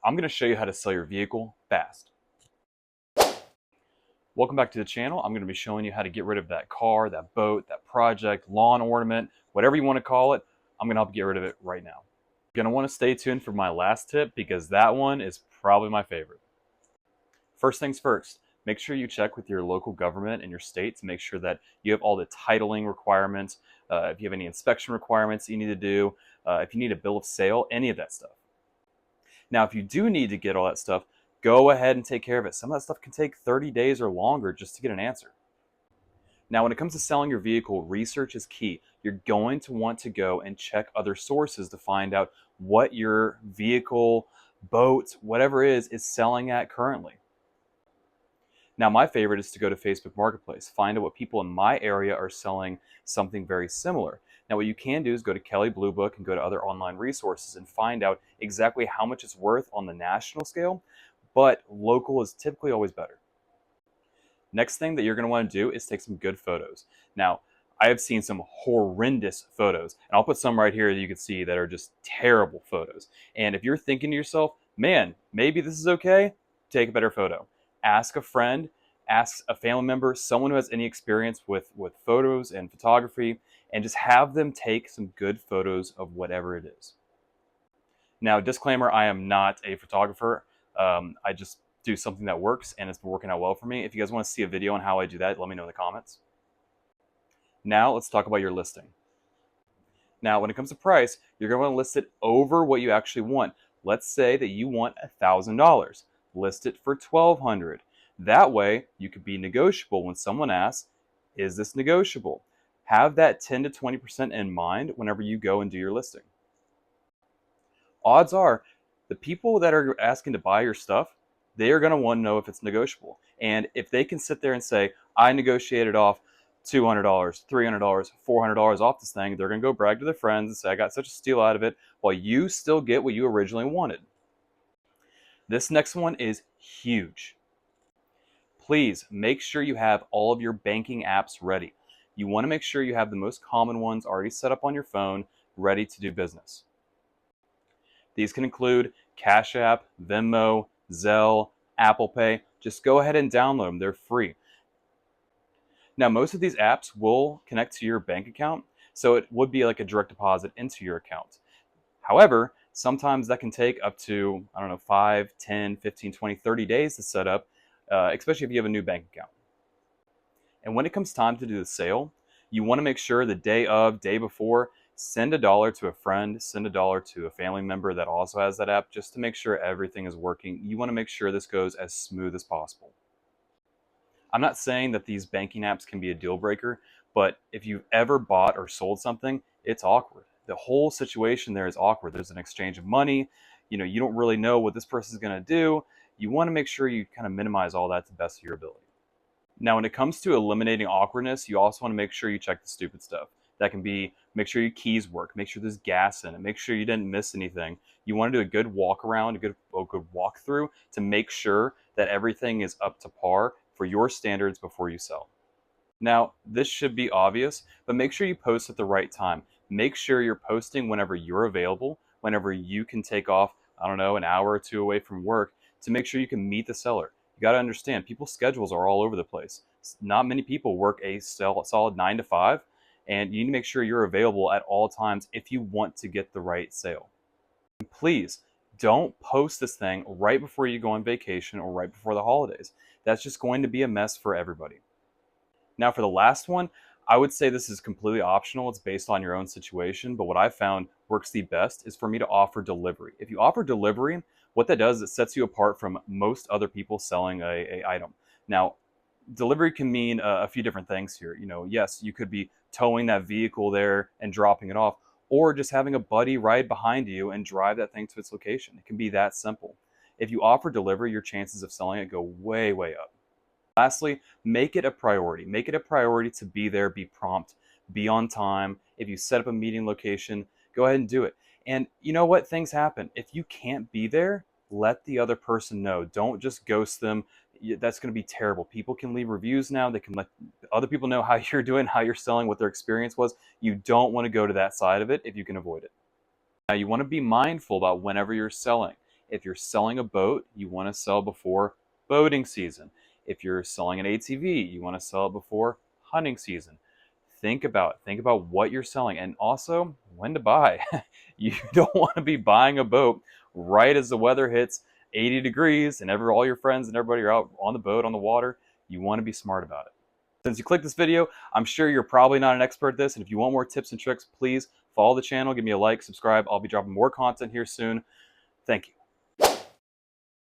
I'm going to show you how to sell your vehicle fast. Welcome back to the channel. I'm going to be showing you how to get rid of that car, that boat, that project, lawn ornament, whatever you want to call it. I'm going to help you get rid of it right now. You're going to want to stay tuned for my last tip because that one is probably my favorite. First things first, make sure you check with your local government and your state to make sure that you have all the titling requirements, if you have any inspection requirements you need to do, if you need a bill of sale, any of that stuff. Now, if you do need to get all that stuff, go ahead and take care of it. Some of that stuff can take 30 days or longer just to get an answer. Now, when it comes to selling your vehicle, research is key. You're going to want to go and check other sources to find out what your vehicle, boat, whatever it is selling at currently. Now, my favorite is to go to Facebook Marketplace, find out what people in my area are selling something very similar. Now, what you can do is go to Kelley Blue Book and go to other online resources and find out exactly how much it's worth on the national scale, but local is typically always better. Next thing that you're going to want to do is take some good photos. Now, I have seen some horrendous photos, and I'll put some right here that you can see that are just terrible photos. And if you're thinking to yourself, man, maybe this is okay, take a better photo. Ask a friend, ask a family member, someone who has any experience with photos and photography, and just have them take some good photos of whatever it is. Now, disclaimer, I am not a photographer. I just do something that works, and it's been working out well for me. If you guys want to see a video on how I do that, let me know in the comments. Now, let's talk about your listing. Now, when it comes to price, you're going to want to list it over what you actually want. Let's say that you want $1,000. List it for $1,200. That way, you could be negotiable when someone asks, is this negotiable? Have that 10 to 20% in mind whenever you go and do your listing. Odds are, the people that are asking to buy your stuff, they are going to want to know if it's negotiable. And if they can sit there and say, I negotiated off $200, $300, $400 off this thing, they're going to go brag to their friends and say, I got such a steal out of it, while you still get what you originally wanted. This next one is huge. Please make sure you have all of your banking apps ready. You want to make sure you have the most common ones already set up on your phone, ready to do business. These can include Cash App, Venmo, Zelle, Apple Pay. Just go ahead and download them. They're free. Now, most of these apps will connect to your bank account, so it would be like a direct deposit into your account. However, sometimes that can take up to, 5, 10, 15, 20, 30 days to set up, especially if you have a new bank account. And when it comes time to do the sale, you want to make sure the day before, send $1 to a friend, send $1 to a family member that also has that app, just to make sure everything is working. You want to make sure this goes as smooth as possible. I'm not saying that these banking apps can be a deal breaker, but if you've ever bought or sold something, it's awkward. The whole situation there is awkward. There's an exchange of money. You don't really know what this person is going to do. You want to make sure you kind of minimize all that to the best of your ability. Now, when it comes to eliminating awkwardness, you also want to make sure you check the stupid stuff. That can be, make sure your keys work, make sure there's gas in it, make sure you didn't miss anything. You want to do a good walk around, a good walkthrough to make sure that everything is up to par for your standards before you sell. Now, this should be obvious, but make sure you post at the right time. Make sure you're posting whenever you're available, whenever you can take off, an hour or two away from work to make sure you can meet the seller. You got to understand, people's schedules are all over the place. Not many people work a solid 9 to 5, and you need to make sure you're available at all times if you want to get the right sale. And please, don't post this thing right before you go on vacation or right before the holidays. That's just going to be a mess for everybody. Now, for the last one, I would say this is completely optional. It's based on your own situation, but what I found works the best is for me to offer delivery. If you offer delivery, what that does is it sets you apart from most other people selling a item. Now, delivery can mean a few different things here. Yes, you could be towing that vehicle there and dropping it off, or just having a buddy ride behind you and drive that thing to its location. It can be that simple. If you offer delivery, your chances of selling it go way, way up. Lastly, make it a priority. Make it a priority to be there, be prompt, be on time. If you set up a meeting location, go ahead and do it. And you know what? Things happen. If you can't be there, let the other person know. Don't just ghost them. That's going to be terrible. People can leave reviews now. They can let other people know how you're doing, how you're selling, what their experience was. You don't want to go to that side of it if you can avoid it. Now, you want to be mindful about whenever you're selling. If you're selling a boat, you want to sell before boating season. If you're selling an ATV, you want to sell it before hunting season. Think about what you're selling, and also when to buy. You don't want to be buying a boat right as the weather hits 80 degrees and all your friends and everybody are out on the boat on the water. You want to be smart about it. Since you clicked this video, I'm sure you're probably not an expert at this, and if you want more tips and tricks, please follow the channel, give me a like, subscribe. I'll be dropping more content here soon. Thank you.